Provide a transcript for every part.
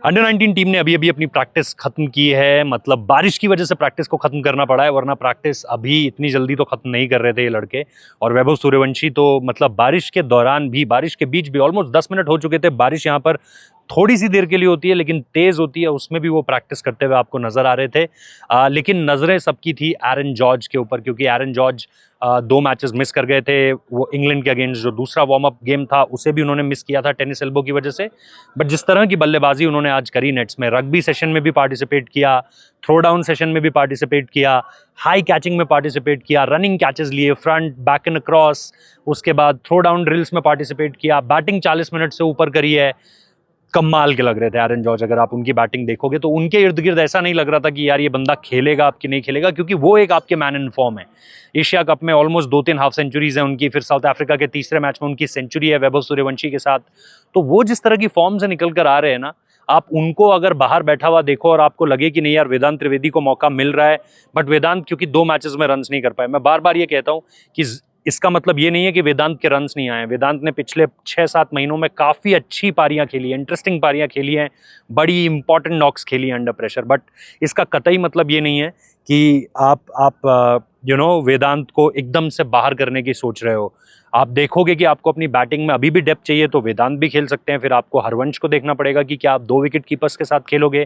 Under 19 team ने अभी अभी अपनी प्रैक्टिस खत्म की है। मतलब बारिश की वजह से प्रैक्टिस को खत्म करना पड़ा है, वरना प्रैक्टिस अभी इतनी जल्दी तो खत्म नहीं कर रहे थे ये लड़के। और वैभव सूर्यवंशी तो मतलब बारिश के दौरान भी, बारिश के बीच भी ऑलमोस्ट 10 मिनट हो चुके थे। बारिश यहाँ पर थोड़ी सी देर के लिए होती है लेकिन तेज होती है, उसमें भी वो प्रैक्टिस करते हुए आपको नजर आ रहे थे। लेकिन नजरें सबकी थी एरन जॉर्ज के ऊपर, क्योंकि एरन जॉर्ज 2 मैचेस मिस कर गए थे। वो इंग्लैंड के अगेंस्ट जो दूसरा वार्म अप गेम था उसे भी उन्होंने मिस किया था टेनिस एल्बो की वजह से। बट जिस तरह की बल्लेबाजी उन्होंने आज करी नेट्स में, रग्बी सेशन में भी पार्टिसिपेट किया, थ्रो डाउन सेशन में भी पार्टिसिपेट किया, हाई कैचिंग में पार्टिसिपेट किया, रनिंग कैचेस लिए, फ्रंट बैक एंड क्रॉस, उसके बाद थ्रो डाउन ड्रिल्स में पार्टिसिपेट किया, बैटिंग 40 मिनट से ऊपर करी है। कमाल के लग रहे थे एरन जॉर्ज। अगर आप उनकी बैटिंग देखोगे तो उनके इर्द गिर्द ऐसा नहीं लग रहा था कि यार ये बंदा खेलेगा आपकी, नहीं खेलेगा, क्योंकि वो एक आपके मैन इन फॉर्म है। एशिया कप में ऑलमोस्ट 2-3 हाफ सेंचुरीज हैं उनकी, फिर साउथ अफ्रीका के तीसरे मैच में उनकी सेंचुरी है वैभव सूर्यवंशी के साथ। तो वो जिस तरह की फॉर्म से निकल कर आ रहे हैं ना, आप उनको अगर बाहर बैठा हुआ देखो और आपको लगे कि नहीं यार वेदांत त्रिवेदी को मौका मिल रहा है, बट वेदांत क्योंकि 2 मैचेस में रन्स नहीं कर पाए। मैं बार बार ये कहता हूं कि इसका मतलब ये नहीं है कि वेदांत के रन्स नहीं आए। वेदांत ने पिछले 6-7 महीनों में काफ़ी अच्छी पारियां खेली हैं, इंटरेस्टिंग पारियां खेली हैं, बड़ी इंपॉर्टेंट नॉक्स खेली हैं अंडर प्रेशर। बट इसका कतई मतलब ये नहीं है कि आप वेदांत को एकदम से बाहर करने की सोच रहे हो। आप देखोगे कि आपको अपनी बैटिंग में अभी भी डेप्थ चाहिए तो वेदांत भी खेल सकते हैं। फिर आपको हरवंश को देखना पड़ेगा कि क्या आप 2 विकेट कीपर्स के साथ खेलोगे।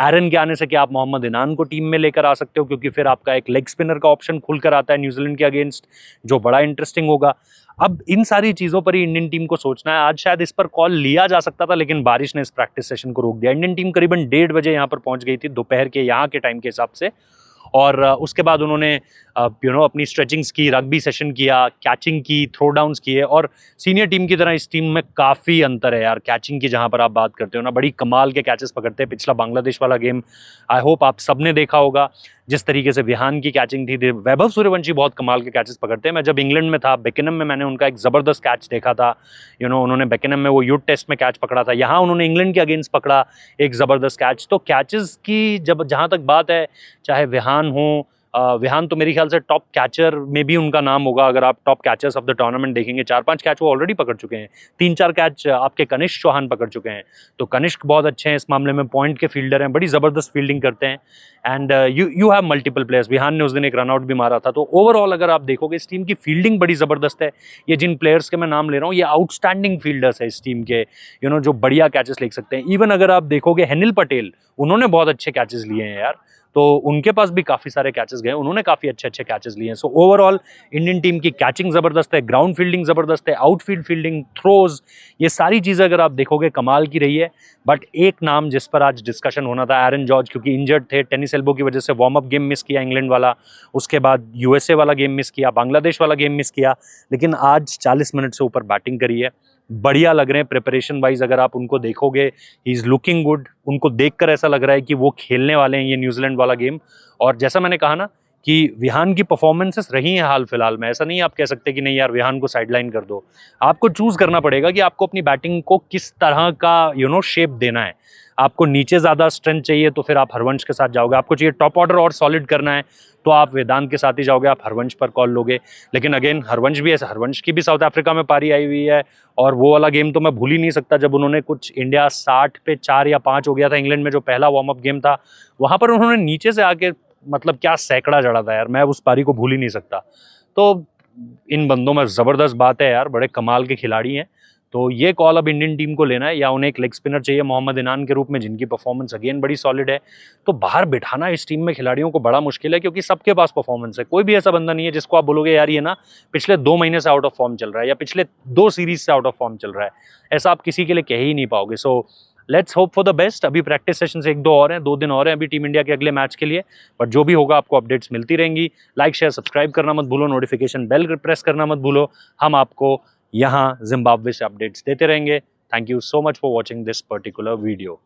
एरन के आने से क्या आप मोहम्मद इनान को टीम में लेकर आ सकते हो, क्योंकि फिर आपका एक लेग स्पिनर का ऑप्शन खुलकर आता है न्यूजीलैंड के अगेंस्ट, जो बड़ा इंटरेस्टिंग होगा। अब इन सारी चीज़ों पर ही इंडियन टीम को सोचना है। आज शायद इस पर कॉल लिया जा सकता था लेकिन बारिश ने इस प्रैक्टिस सेशन को रोक दिया। इंडियन टीम करीबन 1:30 बजे यहाँ पर पहुंच गई थी, दोपहर के यहाँ के टाइम के हिसाब से। और उसके बाद उन्होंने अपनी स्ट्रेचिंग्स की, रग्बी सेशन किया, कैचिंग की, थ्रो डाउन्स किए। और सीनियर टीम की तरह इस टीम में काफ़ी अंतर है यार कैचिंग की। जहाँ पर आप बात करते हो ना, बड़ी कमाल के कैचेस पकड़ते हैं। पिछला बांग्लादेश वाला गेम आई होप आप सबने देखा होगा, जिस तरीके से विहान की कैचिंग थी। वैभव सूर्यवंशी बहुत कमाल के कैचेस पकड़ते हैं। मैं जब इंग्लैंड में था, बेकिनम में, मैंने उनका एक ज़बरदस्त कैच देखा था। उन्होंने बेकिनम में वो यूथ टेस्ट में कैच पकड़ा था, यहाँ उन्होंने इंग्लैंड के अगेंस्ट पकड़ा एक ज़बरदस्त कैच। तो कैचेस की जहाँ तक बात है, चाहे विहान हो, विहान तो मेरे ख्याल से टॉप कैचर में भी उनका नाम होगा। अगर आप top catchers of the tournament देखेंगे, 4-5 कैच वो ऑलरेडी पकड़ चुके हैं। 3-4 कैच आपके कनिष्क चौहान पकड़ चुके हैं। तो कनिष्क बहुत अच्छे हैं इस मामले में, पॉइंट के फील्डर हैं, बड़ी ज़बरदस्त फील्डिंग करते हैं। And you have multiple players. Vihaan ने उस दिन एक रनआउट भी मारा था। तो ओवरऑल अगर आप देखोगे इस टीम की फील्डिंग बड़ी ज़बरदस्त है। ये जिन प्लेयर्स के मैं नाम ले रहा हूँ, ये आउटस्टैंडिंग फील्डर्स है इस टीम के, जो बढ़िया कैचेस ले सकते हैं। इवन अगर आप देखोगे हेनिल पटेल, उन्होंने बहुत अच्छे कैचेस लिए हैं यार, तो उनके पास भी काफ़ी सारे कैचेस गए, उन्होंने काफ़ी अच्छे अच्छे कैचेस लिए हैं। सो ओवरऑल इंडियन टीम की कैचिंग ज़बरदस्त है, ग्राउंड फील्डिंग ज़बरदस्त है, आउटफील्ड फील्डिंग, थ्रोज, ये सारी चीज़ें अगर आप देखोगे कमाल की रही है। बट एक नाम जिस पर आज डिस्कशन होना था, एरन जॉर्ज, क्योंकि इंजर्ड थे, टेनिस एल्बो की वजह से वार्म अप गेम मिस किया इंग्लैंड वाला, उसके बाद यूएसए वाला गेम मिस किया, बांग्लादेश वाला गेम मिस किया, लेकिन आज 40 मिनट से ऊपर बैटिंग करी है। बढ़िया लग रहे हैं प्रिपरेशन वाइज। अगर आप उनको देखोगे, ही इज़ लुकिंग गुड। उनको देखकर ऐसा लग रहा है कि वो खेलने वाले हैं ये न्यूजीलैंड वाला गेम। और जैसा मैंने कहा ना कि विहान की परफॉर्मेंसेस रही हैं हाल फिलहाल में, ऐसा नहीं आप कह सकते कि नहीं यार विहान को साइडलाइन कर दो। आपको चूज करना पड़ेगा कि आपको अपनी बैटिंग को किस तरह का शेप देना है। आपको नीचे ज़्यादा स्ट्रेंथ चाहिए तो फिर आप हरवंश के साथ जाओगे। आपको चाहिए टॉप ऑर्डर और सॉलिड करना है तो आप वेदांत के साथ ही जाओगे, आप हरवंश पर कॉल लोगे। लेकिन अगेन हरवंश भी ऐसा, हरवंश की भी साउथ अफ्रीका में पारी आई हुई है। और वो वाला गेम तो मैं भूल ही नहीं सकता, जब उन्होंने कुछ इंडिया 60 पे 4 या 5 हो गया था इंग्लैंड में, जो पहला वार्म अप गेम था, वहाँ पर उन्होंने नीचे से आके मतलब क्या सैकड़ा जड़ा था यार, मैं उस पारी को भूल ही नहीं सकता। तो इन बंदों में ज़बरदस्त बात है यार, बड़े कमाल के खिलाड़ी हैं। तो ये कॉल अब इंडियन टीम को लेना है, या उन्हें एक लेग स्पिनर चाहिए मोहम्मद इनान के रूप में, जिनकी परफॉर्मेंस अगेन बड़ी सॉलिड है। तो बाहर बिठाना इस टीम में खिलाड़ियों को बड़ा मुश्किल है, क्योंकि सबके पास परफॉर्मेंस है। कोई भी ऐसा बंदा नहीं है जिसको आप बोलोगे यार ये ना पिछले 2 महीने से आउट ऑफ फॉर्म चल रहा है, या पिछले 2 सीरीज से आउट ऑफ फॉर्म चल रहा है। ऐसा आप किसी के लिए कह ही नहीं पाओगे। So let's hope for the best. अभी प्रैक्टिस सेशन से 1-2 और हैं, 2 दिन और हैं अभी टीम इंडिया के अगले मैच के लिए। बट जो भी होगा आपको अपडेट्स मिलती रहेंगी। लाइक शेयर सब्सक्राइब करना मत भूलो, नोटिफिकेशन बेल प्रेस करना मत भूलो। हम आपको यहाँ जिम्बाब्वे से अपडेट्स देते रहेंगे। Thank you so much for watching this particular video.